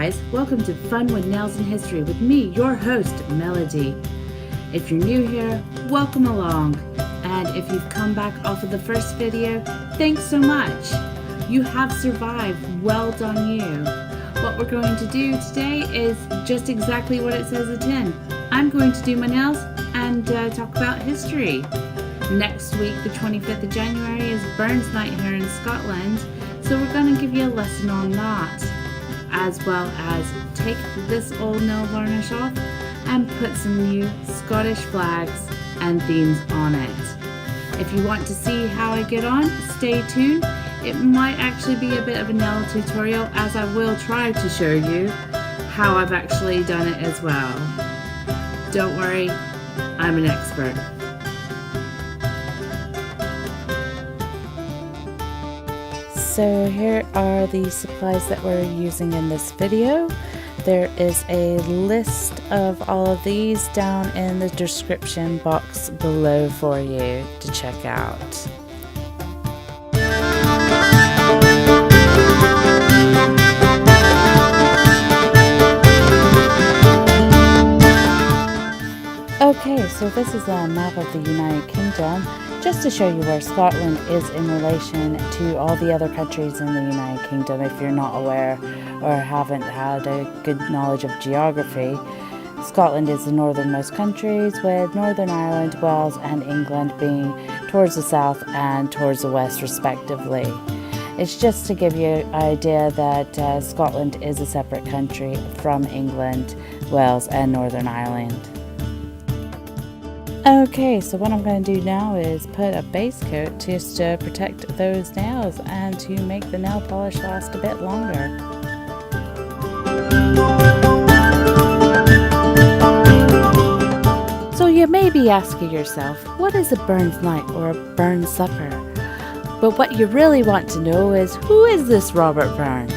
guys, welcome to Fun with Nails and History with me, your host, Melody. If you're new here, welcome along. And if you've come back off of the first video, thanks so much. You have survived, well done you. What we're going to do today is just exactly what it says at 10. I'm going to do my nails and talk about history. Next week, the 25th of January, is Burns Night here in Scotland, so we're going to give you a lesson on that, as well as take this old nail varnish off and put some new Scottish flags and themes on it. If you want to see how I get on, stay tuned. It might actually be a bit of a nail tutorial, as I will try to show you how I've actually done it as well. Don't worry, I'm an expert. So here are the supplies that we're using in this video. There is a list of all of these down in the description box below for you to check out. Okay, so this is a map of the United Kingdom, just to show you where Scotland is in relation to all the other countries in the United Kingdom if you're not aware or haven't had a good knowledge of geography. Scotland is the northernmost countries, with Northern Ireland, Wales and England being towards the south and towards the west respectively. It's just to give you an idea that Scotland is a separate country from England, Wales and Northern Ireland. Okay, so what I'm going to do now is put a base coat just to protect those nails and to make the nail polish last a bit longer. So you may be asking yourself, what is a Burns night or a Burns supper? But what you really want to know is, who is this Robert Burns?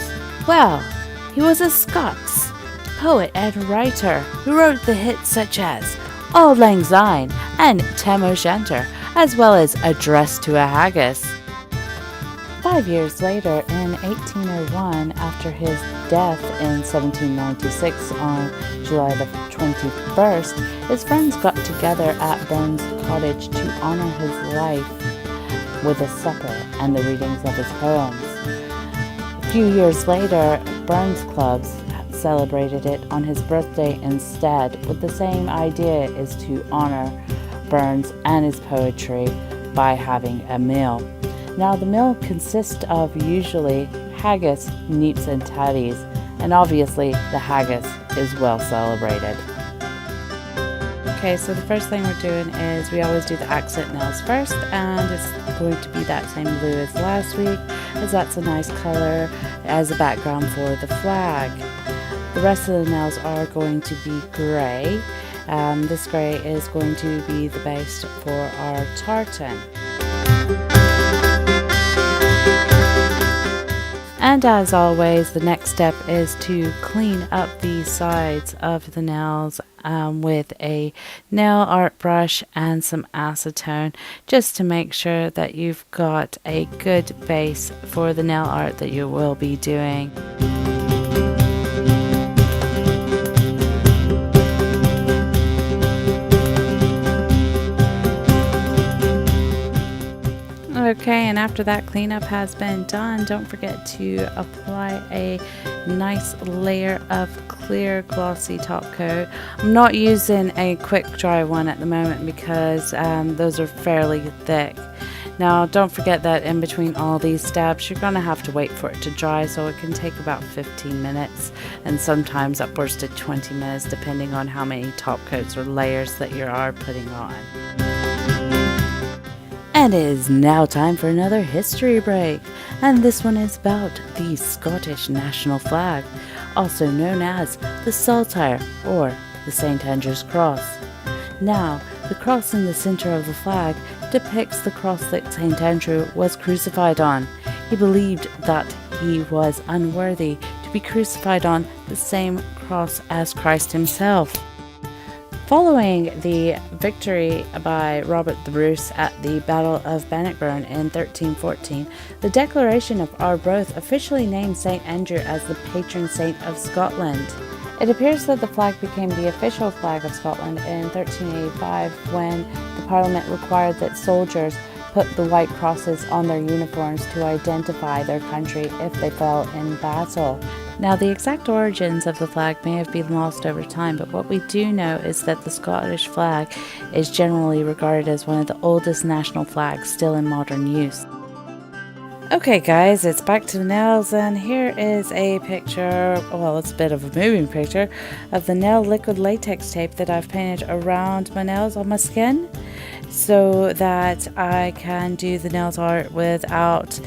Well, he was a Scots poet and writer who wrote the hits such as Auld Lang Syne and Tam O'Shanter, as well as Address to a Haggis. 5 years later, in 1801, after his death in 1796 on July the 21st, his friends got together at Burns Cottage to honor his life with a supper and the readings of his poems. A few years later, Burns clubs celebrated it on his birthday instead, with the same idea, is to honor Burns and his poetry by having a meal. Now the meal consists of usually haggis, neeps and tatties, and obviously the haggis is well celebrated. Okay, so the first thing we're doing is we always do the accent nails first, and it's going to be that same blue as last week, as that's a nice color as a background for the flag. The rest of the nails are going to be grey. This grey is going to be the base for our tartan. And as always, the next step is to clean up the sides of the nails with a nail art brush and some acetone, just to make sure that you've got a good base for the nail art that you will be doing. Okay, and after that cleanup has been done, don't forget to apply a nice layer of clear glossy top coat. I'm not using a quick dry one at the moment because those are fairly thick. Now don't forget that in between all these steps you're going to have to wait for it to dry, so it can take about 15 minutes and sometimes upwards to 20 minutes depending on how many top coats or layers that you are putting on. And it is now time for another history break, and this one is about the Scottish national flag, also known as the Saltire or the St. Andrew's Cross. Now, the cross in the center of the flag depicts the cross that St. Andrew was crucified on. He believed that he was unworthy to be crucified on the same cross as Christ himself. Following the victory by Robert the Bruce at the Battle of Bannockburn in 1314, the Declaration of Arbroath officially named St. Andrew as the patron saint of Scotland. It appears that the flag became the official flag of Scotland in 1385 when the Parliament required that soldiers put the white crosses on their uniforms to identify their country if they fell in battle. Now, the exact origins of the flag may have been lost over time, but what we do know is that the Scottish flag is generally regarded as one of the oldest national flags still in modern use. Okay guys, it's back to the nails, and here is a picture, well, it's a bit of a moving picture, of the nail liquid latex tape that I've painted around my nails on my skin so that I can do the nails art without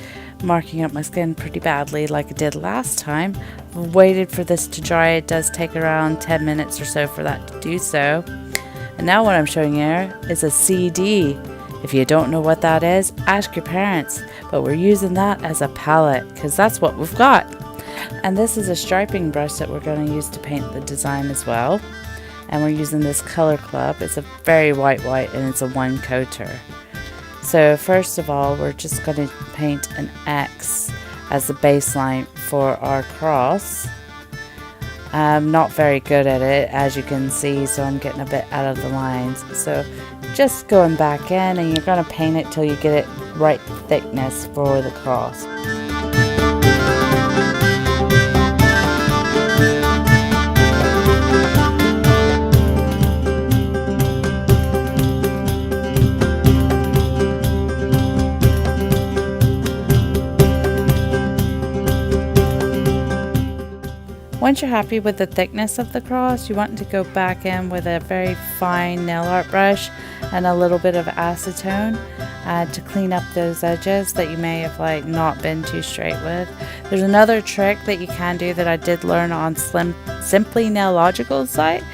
marking up my skin pretty badly like I did last time. I've waited for this to dry. It does take around 10 minutes or so for that to do so. And now what I'm showing you is a CD. If you don't know what that is, ask your parents, but we're using that as a palette because that's what we've got. And this is a striping brush that we're going to use to paint the design as well. And we're using this Color Club. It's a very white and it's a one coater. So first of all, we're just going to paint an X as the baseline for our cross. I'm not very good at it, as you can see, so I'm getting a bit out of the lines. So just going back in, and you're going to paint it till you get it right thickness for the cross. Once you're happy with the thickness of the cross, you want to go back in with a very fine nail art brush and a little bit of acetone to clean up those edges that you may have not been too straight with. There's another trick that you can do that I did learn on Simply Nailogical's site,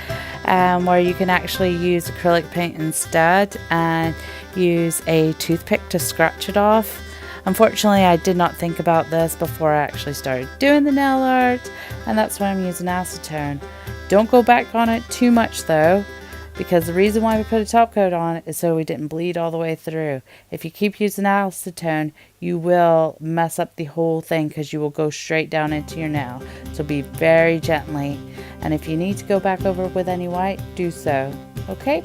where you can actually use acrylic paint instead and use a toothpick to scratch it off. Unfortunately, I did not think about this before I actually started doing the nail art, and that's why I'm using acetone. Don't go back on it too much though, because the reason why we put a top coat on it is so we didn't bleed all the way through. If you keep using acetone, you will mess up the whole thing because you will go straight down into your nail. So be very gently, and if you need to go back over with any white, do so. Okay?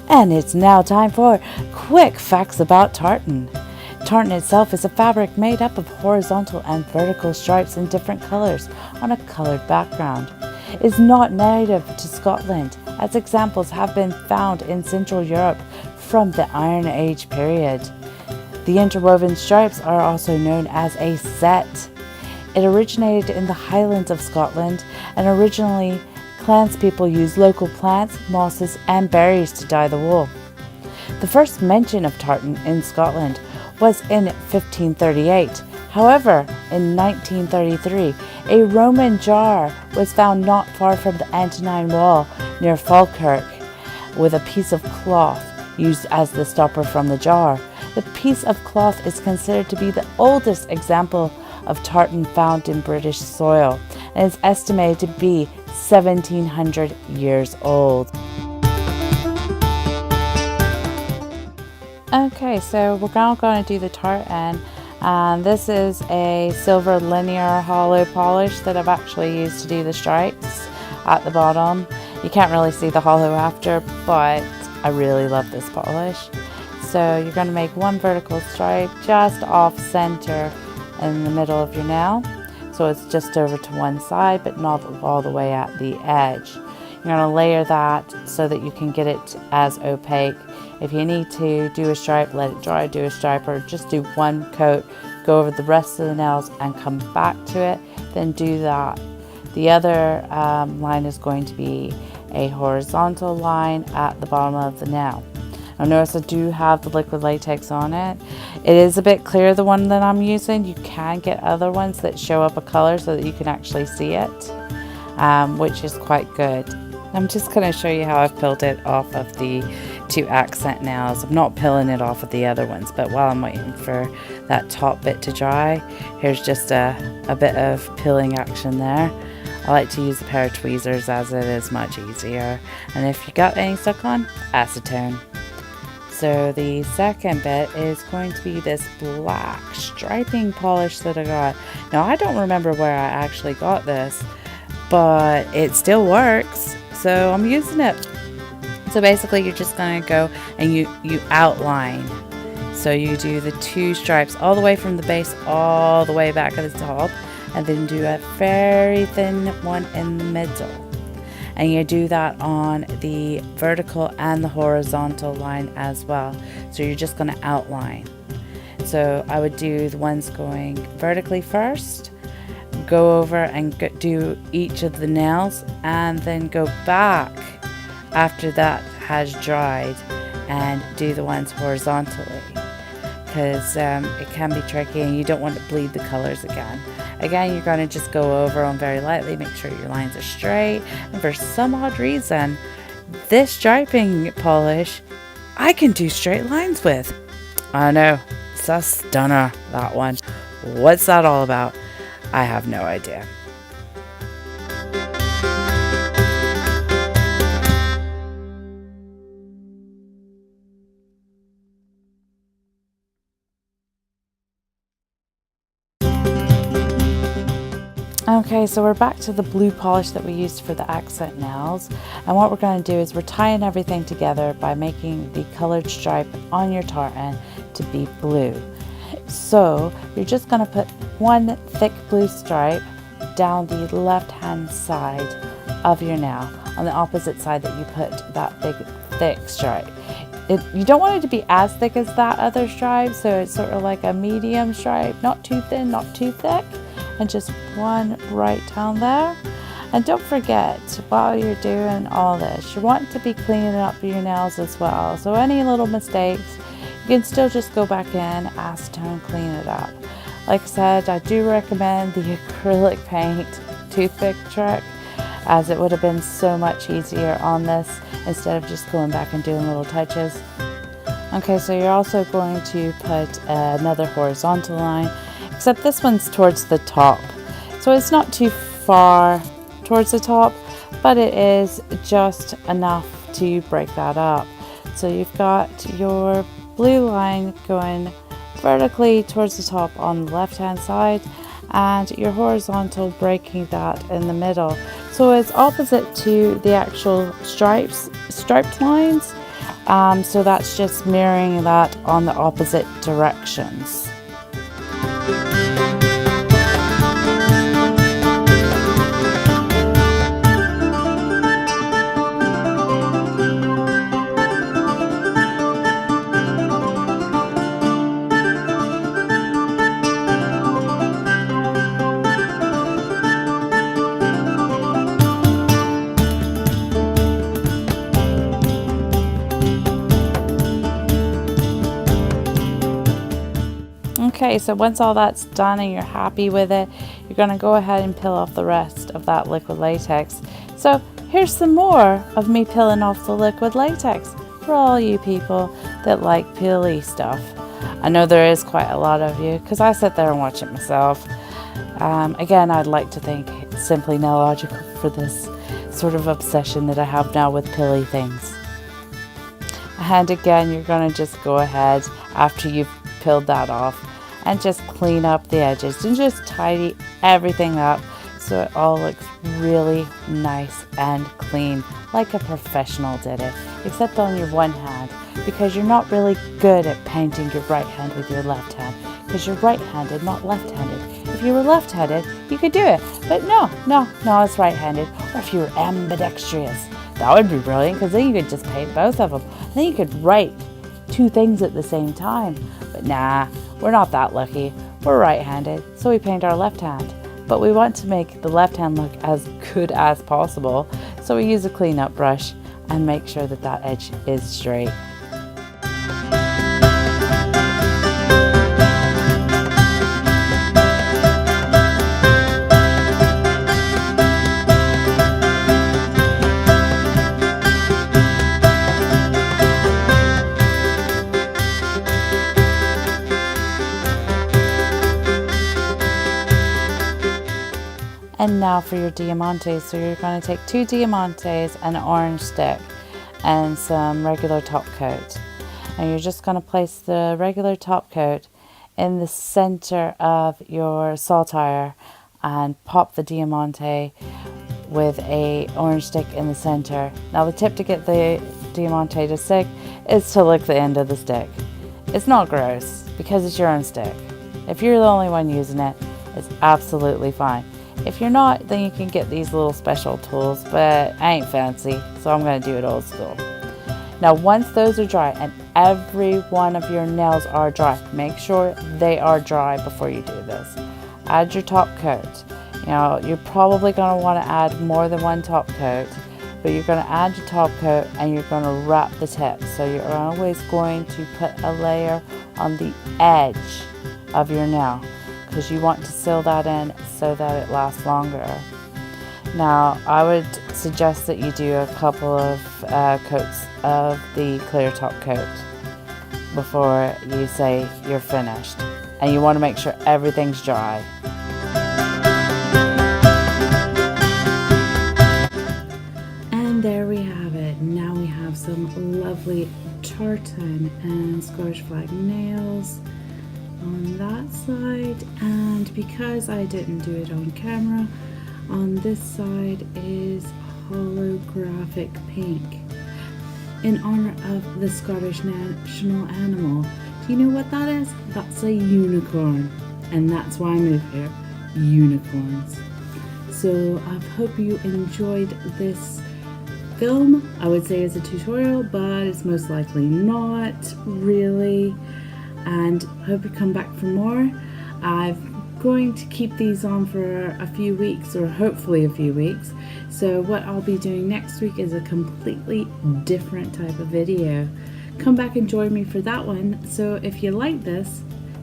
And it's now time for quick facts about tartan. Tartan itself is a fabric made up of horizontal and vertical stripes in different colors on a colored background. It is not native to Scotland, as examples have been found in Central Europe from the Iron Age period. The interwoven stripes are also known as a set. It originated in the Highlands of Scotland, and originally clanspeople used local plants, mosses, and berries to dye the wool. The first mention of tartan in Scotland was in 1538. However, in 1933, a Roman jar was found not far from the Antonine Wall near Falkirk, with a piece of cloth used as the stopper from the jar. The piece of cloth is considered to be the oldest example of tartan found in British soil, and is estimated to be 1700 years old. Okay, so we're now going to do the tartan, and this is a silver linear hollow polish that I've actually used to do the stripes at the bottom. You can't really see the hollow after, but I really love this polish. So you're going to make one vertical stripe just off center in the middle of your nail. So it's just over to one side, but not all the way at the edge. You're going to layer that so that you can get it as opaque. If you need to do a stripe, let it dry, do a stripe, or just do one coat, go over the rest of the nails and come back to it, then do that. The other line is going to be a horizontal line at the bottom of the nail. Now notice I do have the liquid latex on it. It is a bit clear, the one that I'm using. You can get other ones that show up a color so that you can actually see it, which is quite good. I'm just going to show you how I've peeled it off of the 2 accent nails. I'm not peeling it off with the other ones, but while I'm waiting for that top bit to dry, here's just a bit of peeling action there. I like to use a pair of tweezers as it is much easier. And if you got any stuck on, acetone. So the second bit is going to be this black striping polish that I got. Now I don't remember where I actually got this, but it still works, so I'm using it. So basically you're just going to go and you outline. So you do the 2 stripes all the way from the base all the way back at the top, and then do a very thin one in the middle. And you do that on the vertical and the horizontal line as well. So you're just going to outline. So I would do the ones going vertically first, go over and do each of the nails, and then go back after that has dried and do the ones horizontally, because it can be tricky and you don't want to bleed the colors again. Again, you're going to just go over them very lightly, make sure your lines are straight. And for some odd reason, this striping polish, I can do straight lines with. I know, it's a stunner, that one. What's that all about? I have no idea. Okay, so we're back to the blue polish that we used for the accent nails, and what we're going to do is we're tying everything together by making the colored stripe on your tartan to be blue. So you're just going to put one thick blue stripe down the left hand side of your nail, on the opposite side that you put that big thick stripe. You don't want it to be as thick as that other stripe, so it's sort of like a medium stripe, not too thin, not too thick. And just one right down there. And don't forget, while you're doing all this, you want to be cleaning up your nails as well. So any little mistakes, you can still just go back in, acetone, clean it up. Like I said, I do recommend the acrylic paint toothpick trick, as it would have been so much easier on this instead of just going back and doing little touches. Okay, so you're also going to put another horizontal line, except this one's towards the top. So it's not too far towards the top, but it is just enough to break that up. So you've got your blue line going vertically towards the top on the left hand side, and your horizontal breaking that in the middle. So it's opposite to the actual striped lines. So that's just mirroring that on the opposite directions. Okay, so once all that's done and you're happy with it, you're going to go ahead and peel off the rest of that liquid latex. So here's some more of me peeling off the liquid latex for all you people that like peely stuff. I know there is quite a lot of you, because I sit there and watch it myself. Again, I'd like to thank Simply Nailogical for this sort of obsession that I have now with peely things. And again, you're going to just go ahead after you've peeled that off and just clean up the edges and just tidy everything up so it all looks really nice and clean, like a professional did it, except on your one hand, because you're not really good at painting your right hand with your left hand, because you're right-handed, not left-handed. If you were left-handed, you could do it, but no, it's right-handed. Or if you were ambidextrous, that would be brilliant, because then you could just paint both of them. Then you could write 2 things at the same time. But nah, we're not that lucky. We're right-handed, so we paint our left hand. But we want to make the left hand look as good as possible, so we use a cleanup brush and make sure that that edge is straight. And now for your Diamantes. So you're going to take 2 Diamantes, an orange stick, and some regular top coat. And you're just going to place the regular top coat in the center of your Saltire and pop the Diamante with a orange stick in the center. Now the tip to get the Diamante to stick is to lick the end of the stick. It's not gross because it's your own stick. If you're the only one using it, it's absolutely fine. If you're not, then you can get these little special tools, but I ain't fancy, so I'm going to do it old school. Now once those are dry, and every one of your nails are dry, make sure they are dry before you do this. Add your top coat. You know, you're probably going to want to add more than 1 top coat, but you're going to add your top coat and you're going to wrap the tip. So you're always going to put a layer on the edge of your nail, because you want to seal that in so that it lasts longer. Now I would suggest that you do a couple of coats of the clear top coat before you say you're finished, and you want to make sure everything's dry. And there we have it. Now we have some lovely tartan and Scottish flag nails on that side, and because I didn't do it on camera, on this side is holographic pink in honor of the Scottish national animal. Do you know what that is? That's a unicorn, and that's why I moved here. Unicorns. So I hope you enjoyed this film. I would say it's a tutorial, but it's most likely not really, and hope you come back for more. I'm going to keep these on for a few weeks, or hopefully a few weeks. So what I'll be doing next week is a completely different type of video. Come back and join me for that one. So if you like this,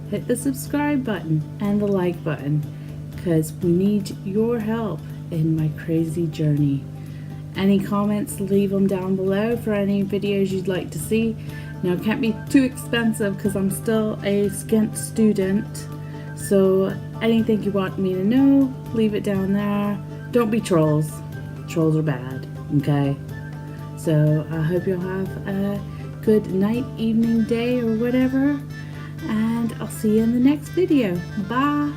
hit the subscribe button and the like button, because we need your help in my crazy journey. Any comments, leave them down below for any videos you'd like to see. Now it can't be too expensive because I'm still a skint student. So anything you want me to know, leave it down there. Don't be trolls. Trolls are bad, okay? So I hope you'll have a good night, evening, day, or whatever. And I'll see you in the next video. Bye!